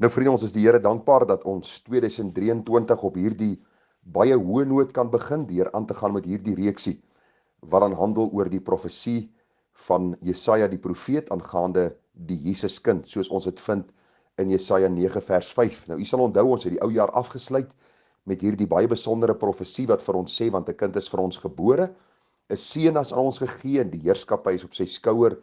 Nou vriende, ons is die Here dankbaar dat ons 2023 op hierdie baie hoë noot kan begin deur aan te gaan met hierdie reeksie wat dan handel oor die profesie van Jesaja die profeet aangaande die Jesuskind, soos ons dit vind in Jesaja 9 vers 5. Nou, u sal onthou, ons het die ou jaar afgesluit met hierdie baie besondere profesie wat vir ons sê, want 'n kind is vir ons gebore, 'n seun is aan ons gegee en die heerskappy is op sy skouer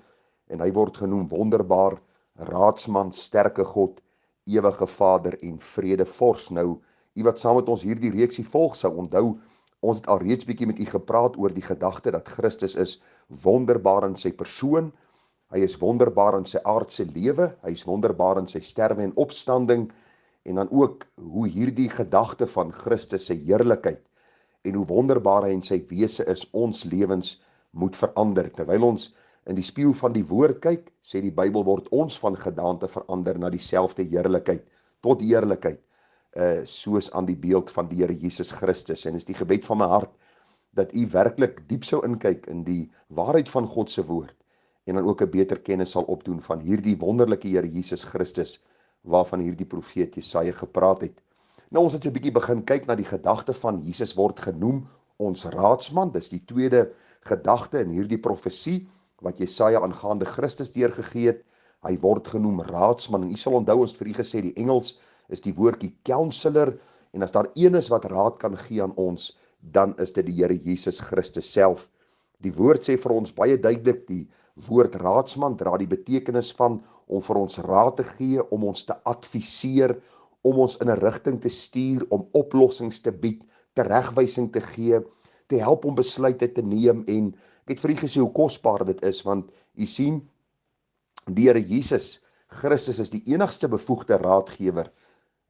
en hy word genoem wonderbaar, raadsman, sterke God, ewige Vader en vredevors. Nou, u wat saam met ons hierdie reeksie volg sou onthou, ons het al reeds bietjie met u gepraat oor die gedagte dat Christus is wonderbaar in sy persoon, hy is wonderbaar in sy aardse lewe, hy is wonderbaar in sy sterwe en opstanding, en dan ook hoe hierdie gedagte van Christus se heerlikheid en hoe wonderbaar hy in sy wese is, ons lewens moet verander. Terwyl ons in die spieël van die woord kyk, sê die Bybel, word ons van gedaante verander na dieselfde heerlikheid, tot heerlikheid, soos aan die beeld van die Here Jesus Christus. En is die gebed van my hart, dat u werklik diep sou inkyk in die waarheid van God se woord, en dan ook 'n beter kennis sal opdoen van hierdie wonderlike Here Jesus Christus, waarvan hierdie profeet Jesaja gepraat het. Nou, ons het 'n bietjie begin kyk na die gedagte van Jesus word genoem ons raadsman. Dis die tweede gedagte in hierdie profesie, wat Jesaja aangaande Christus deurgegee het. Hy word genoem raadsman, en u sal onthou, ons vir u gesê, die Engels is die woordjie counselor, en as daar een is wat raad kan gee aan ons, dan is dit die Here Jesus Christus self. Die woord sê vir ons baie duidelik, die woord raadsman dra die betekenis van om vir ons raad te gee, om ons te adviseer, om ons in 'n rigting te stuur, om oplossings te bied, teregwysing te gee, te help om besluite te neem. En ek het vir u gesê hoe kosbaar dit is, want u sien, die Here Jesus Christus is die enigste bevoegde raadgewer.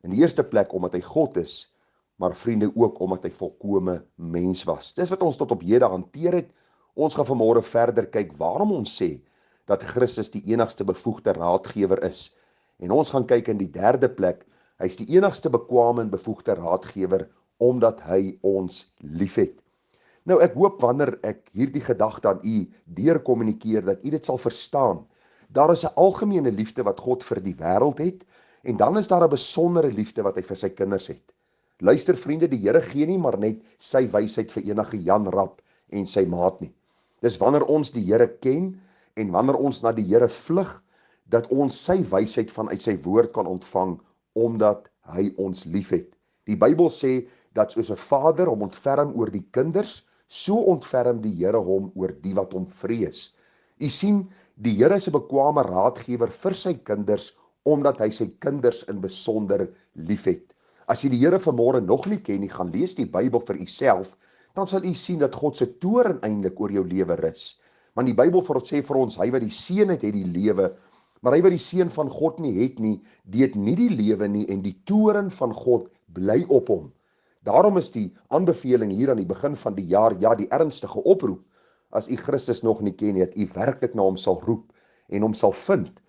In die eerste plek omdat hy God is, maar vriende ook omdat hy volkome mens was. Dis wat ons tot op hede hanteer het. Ons gaan vanmôre verder kyk waarom ons sê dat Christus die enigste bevoegde raadgewer is. En ons gaan kyk in die derde plek, hy is die enigste bekwame en bevoegde raadgewer omdat hy ons liefhet. Nou, ek hoop wanneer ek hierdie gedagte aan u deurkommunikeer, dat u dit sal verstaan. Daar is 'n algemene liefde wat God vir die wêreld het, en dan is daar 'n besondere liefde wat hy vir sy kinders het. Luister vriende, die Here gee nie maar net sy wysheid vir enige Jan Rap en sy maat nie. Dis wanneer ons die Here ken, en wanneer ons na die Here vlug, dat ons sy wysheid vanuit sy woord kan ontvang, omdat hy ons liefhet. Die Bybel sê, dat soos 'n vader hom ontferm oor die kinders, so ontferm die Here hom oor die wat hom vrees. U sien, die Here is 'n bekwame raadgewer vir sy kinders, omdat hy sy kinders in besonder liefhet. As jy die Here vanmôre nog nie ken nie, gaan lees die Bybel vir uself, dan sal u sien dat God se toorn eintlik oor jou lewe rus. Want die Bybel sê vir ons, hy wat die seun het, het die lewe, maar hy wat die seun van God nie het nie, die het nie die lewe nie, en die toorn van God bly op hom. Daarom is die aanbeveling hier aan die begin van die jaar, ja, die ernstige oproep, as u Christus nog nie ken nie, dat u werklik na hom sal roep, en hom sal vind,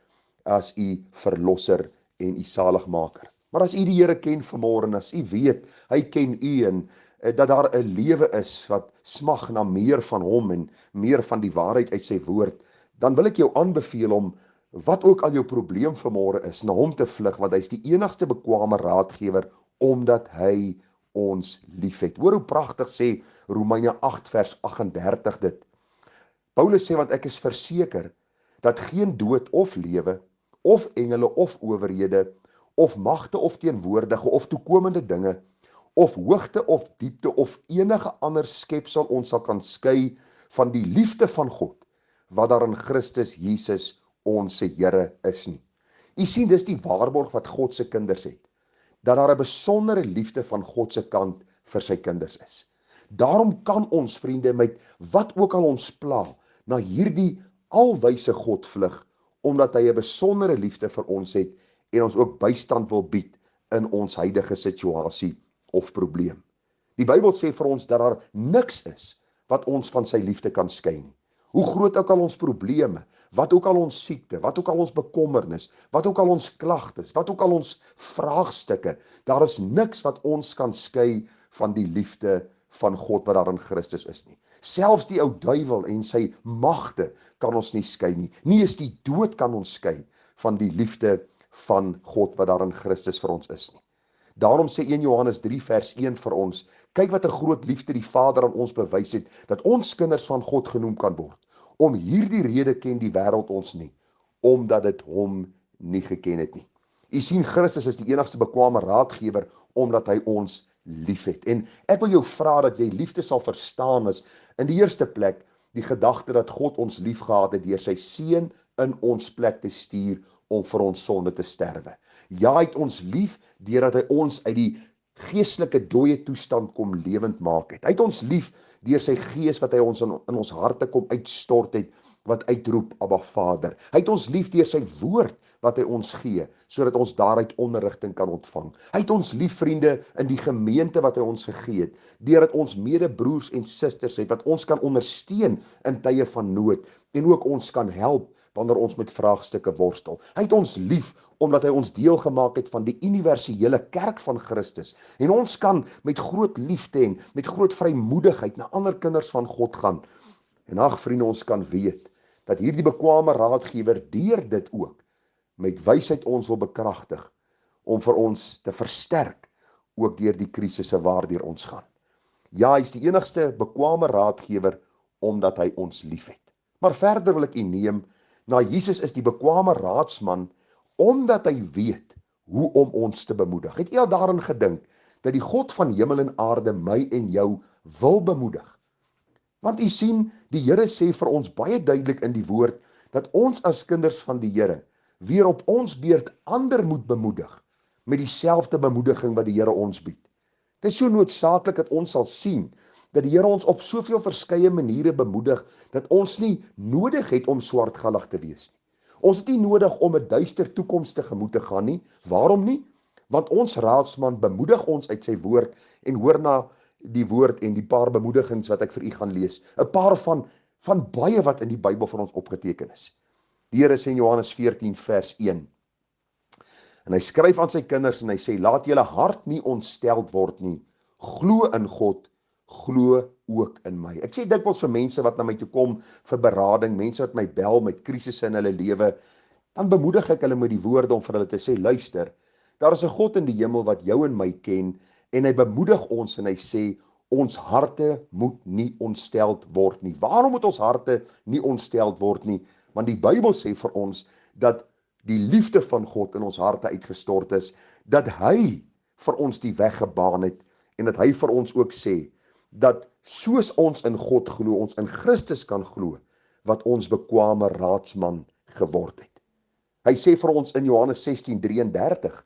as u verlosser en u saligmaker. Maar as u die Here ken vanmôre, en as u weet, hy ken u, en dat daar 'n lewe is wat smag na meer van hom en meer van die waarheid uit sy woord, dan wil ek jou aanbeveel om, wat ook al jou probleem vanmôre is, na hom te vlug, want hy is die enigste bekwame raadgewer, omdat hy ons liefhet. Hoor hoe pragtig sê Romeine 8 vers 38 dit. Paulus sê, want ek is verseker, dat geen dood of lewe, of engele of owerhede, of magte of teenwoordige, of toekomende dinge, of hoogte of diepte, of enige ander skepsel ons sal kan skei van die liefde van God, wat daar in Christus Jesus ons Here is nie. U sien, dis die waarborg wat God se kinders het, dat daar 'n besondere liefde van God se kant vir sy kinders is. Daarom kan ons, vriende, met wat ook al ons pla, na hierdie alwyse God vlug, omdat hy 'n besondere liefde vir ons het, en ons ook bystand wil bied in ons huidige situasie of probleem. Die Bybel sê vir ons dat daar niks is wat ons van sy liefde kan skei nie. Hoe groot ook al ons probleme, wat ook al ons siekte, wat ook al ons bekommernis, wat ook al ons klagtes, wat ook al ons vraagstukke, daar is niks wat ons kan skei van die liefde van God wat daar in Christus is nie. Selfs die ou duiwel en sy magte kan ons nie skei nie. Nie eens die dood kan ons skei van die liefde van God wat daar in Christus vir ons is nie. Daarom sê 1 Johannes 3 vers 1 vir ons, kyk wat 'n groot liefde die Vader aan ons bewys het, dat ons kinders van God genoem kan word. Om hierdie rede ken die wêreld ons nie, omdat dit hom nie geken het nie. U sien, Christus is die enigste bekwame raadgewer, omdat hy ons liefhet. En ek wil jou vra dat jy liefde sal verstaan as in die eerste plek die gedagte dat God ons liefgehad het deur sy seun in ons plek te stuur om vir ons sonde te sterwe. Ja, hy het ons lief deurdat hy ons uit die geestelike dooie toestand kom lewend maak het. Hy het ons lief deur sy gees wat hy ons in ons harte kom uitstort het, wat uitroep, Abba Vader. Hy het ons lief deur sy woord wat hy ons gee, sodat ons daaruit onderrigting kan ontvang. Hy het ons lief, vriende, in die gemeente wat hy ons gegee het, deurdat ons medebroers en susters het, wat ons kan ondersteun in tye van nood, en ook ons kan help wanneer ons met vraagstukke worstel. Hy het ons lief, omdat hy ons deel gemaak het van die universele kerk van Christus, en ons kan met groot liefde en met groot vrymoedigheid na ander kinders van God gaan. En ag vriende, ons kan weet, dat hierdie bekwame raadgewer deur dit ook, met wysheid ons wil bekragtig, om vir ons te versterk, ook deur die krisisse waardeur ons gaan. Ja, hy is die enigste bekwame raadgewer, omdat hy ons lief het. Maar verder wil ek u neem, na Jesus is die bekwame raadsman, omdat hy weet hoe om ons te bemoedig. Het u al daarin gedink, dat die God van hemel en aarde my en jou wil bemoedig? Want u sien, die Here sê vir ons baie duidelik in die woord, dat ons as kinders van die Here, weer op ons beurt ander moet bemoedig, met dieselfde bemoediging wat die Here ons bied. Dit is so noodsaaklik dat ons sal sien, dat die Here ons op soveel verskeie maniere bemoedig, dat ons nie nodig het om swartgallig te wees nie. Ons het nie nodig om 'n duister toekoms tegemoet te gaan nie. Waarom nie? Want ons raadsman bemoedig ons uit sy woord, en hoor na die woord en die paar bemoedigings wat ek vir u gaan lees. 'n Paar van baie wat in die Bybel vir ons opgeteken is. Die Here sê in Johannes 14 vers 1, en hy skryf aan sy kinders en hy sê, laat julle hart nie ontsteld word nie, glo in God, glo ook in my. Ek sê dikwels vir mense wat na my toe kom vir berading, mense wat my bel met krisisse in hulle lewe, dan bemoedig ek hulle met die woorde om vir hulle te sê, luister, daar is 'n God in die hemel wat jou en my ken, en hy bemoedig ons en hy sê, ons harte moet nie ontsteld word nie. Waarom moet ons harte nie ontsteld word nie? Want die Bybel sê vir ons, dat die liefde van God in ons harte uitgestort is, dat hy vir ons die weg gebaan het, en dat hy vir ons ook sê, dat soos ons in God glo, ons in Christus kan glo, wat ons bekwame raadsman geword het. Hy sê vir ons in Johannes 16:33,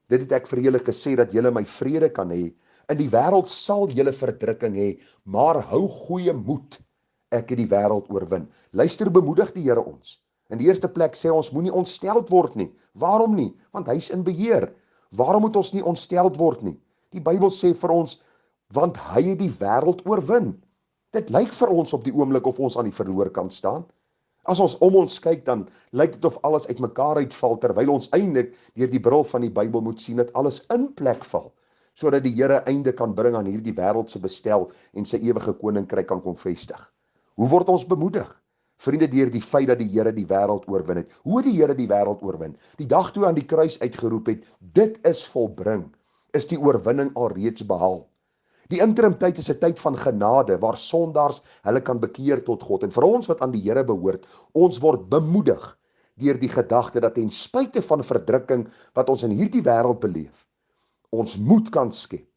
dit het ek vir julle gesê, dat julle my vrede kan hê, in die wêreld sal julle verdrukking hê, maar hou goeie moed, ek het die wêreld oorwin. Luister, bemoedig die Here ons. In die eerste plek sê ons, moenie ontsteld word nie. Waarom nie? Want hy's in beheer. Waarom moet ons nie ontsteld word nie? Die Bybel sê vir ons, want hy het die wêreld oorwin. Dit lyk vir ons op die oomblik of ons aan die verloorkant staan. As ons om ons kyk, dan lyk dit of alles uitmekaar uitval, terwyl ons eintlik deur die bril van die Bybel moet sien dat alles in plek val, sodat die Here einde kan bring aan hierdie wêreldse bestel en sy ewige koninkryk kan kom vestig. Hoe word ons bemoedig? Vriende, deur die feit dat die Here die wêreld oorwin het. Hoe het die Here die wêreld oorwin? Die dag toe hy aan die kruis uitgeroep het, dit is volbring, is die oorwinning alreeds behaal. Die interimtyd is 'n tyd van genade, waar sondaars hulle kan bekeer tot God. En vir ons wat aan die Here behoort, ons word bemoedig deur die gedagte dat ten spyte van verdrukking wat ons in hierdie wêreld beleef, ons moed kan skep,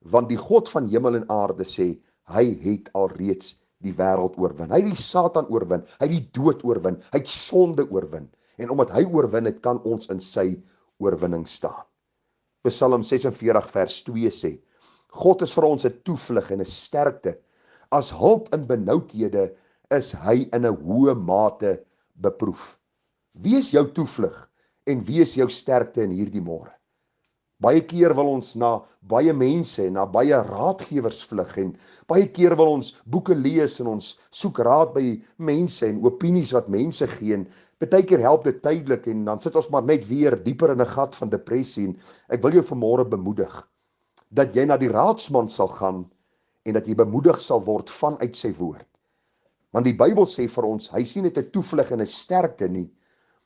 want die God van hemel en aarde sê, hy het alreeds die wêreld oorwin. Hy het die Satan oorwin, hy het die dood oorwin, hy het sonde oorwin, en omdat hy oorwin het, kan ons in sy oorwinning staan. Psalm 46 vers 2 sê, God is vir ons 'n toevlug en 'n sterkte, as hulp in benoudhede is hy in 'n hoë mate beproef. Wie is jou toevlug en wie is jou sterkte in hierdie môre? Baie keer wil ons na baie mense en na baie raadgewers vlug, en baie keer wil ons boeke lees en ons soek raad by mense en opinies wat mense gee, en baie keer help dit tydelik, en dan sit ons maar net weer dieper in 'n gat van depressie. En ek wil jou vanmôre bemoedig dat jy na die raadsman sal gaan en dat jy bemoedig sal word vanuit sy woord. Want die Bybel sê vir ons, hy sien net 'n toevlug en 'n sterkte nie,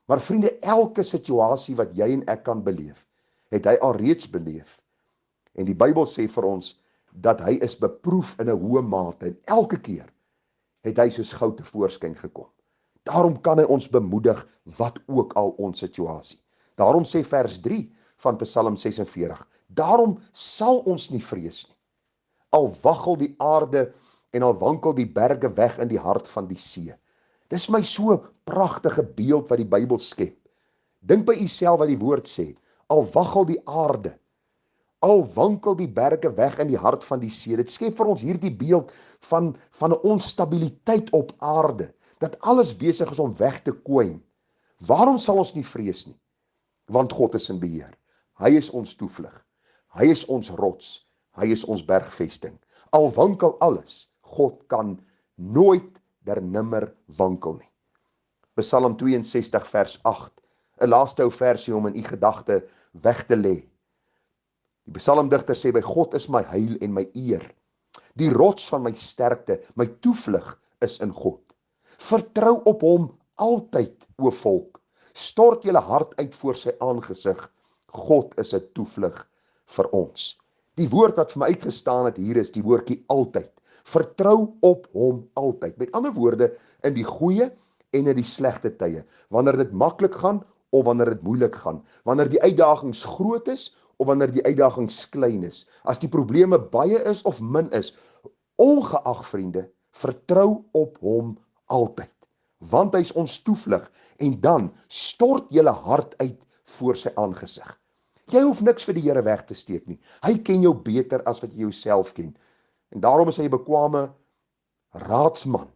Maar vriende, elke situasie wat jy en ek kan beleef, het hy alreeds beleef. En die Bybel sê vir ons, dat hy is beproef in 'n hoë mate, en elke keer het hy soos goud tevoorskyn gekom. Daarom kan hy ons bemoedig, wat ook al ons situasie. Daarom sê vers 3 van Psalm 46, daarom sal ons nie vrees nie. Al waggel die aarde en al wankel die berge weg in die hart van die see. Dis my so pragtige beeld wat die Bybel skep. Dink by jouself wat die woord sê, al waggel die aarde, al wankel die berge weg in die hart van die see. Dit skep vir ons hierdie beeld van 'n onstabiliteit op aarde, dat alles besig is om weg te kwyn. Waarom sal ons nie vrees nie? Want God is in beheer. Hy is ons toevlug. Hy is ons rots. Hy is ons bergvesting. Al wankel alles, God kan nooit nimmer wankel nie. Psalm 62 vers 8, 'n laaste ou versie om in u gedagte weg te lê. Die psalmdigter sê, by God is my heil en my eer. Die rots van my sterkte, my toevlug is in God. Vertrou op hom altyd, o volk. Stort julle hart uit voor sy aangesig. God is 'n toevlug vir ons. Die woord wat vir my uitgestaan het hier is die woordjie altyd. Vertrou op hom altyd. Met ander woorde, in die goeie en in die slegte tye. Wanneer dit maklik gaan of wanneer dit moeilik gaan. Wanneer die uitdagings groot is of wanneer die uitdagings klein is. As die probleme baie is of min is. Ongeag vriende, vertrou op hom altyd. Want hy is ons toevlug. En dan stort julle hart uit voor sy aangesig. Jy hoef niks vir die Here weg te steek nie. Hy ken jou beter as wat jy jouself ken. En daarom is hy 'n bekwame raadsman,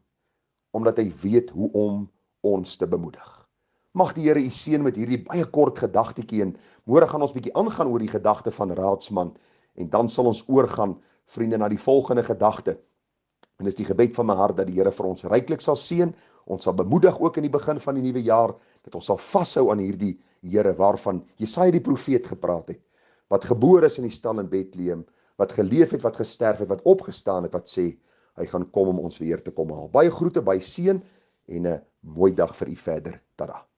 omdat hy weet hoe om ons te bemoedig. Mag die Here u seën met hierdie baie kort gedagtetjie, en môre gaan ons bietjie aangaan oor die gedagte van raadsman, en dan sal ons oorgaan, vriende, na die volgende gedagte. En dis die gebed van my hart dat die Here vir ons ryklik sal seën. Ons sal bemoedig ook in die begin van die nuwe jaar, dat ons sal vashou aan hierdie Here waarvan Jesaja die profeet gepraat het, wat gebore is in die stal in Bethlehem, wat geleef het, wat gesterf het, wat opgestaan het, wat sê, hy gaan kom om ons weer te kom haal. Baie groete, baie seën, en 'n mooi dag vir u verder. Tada.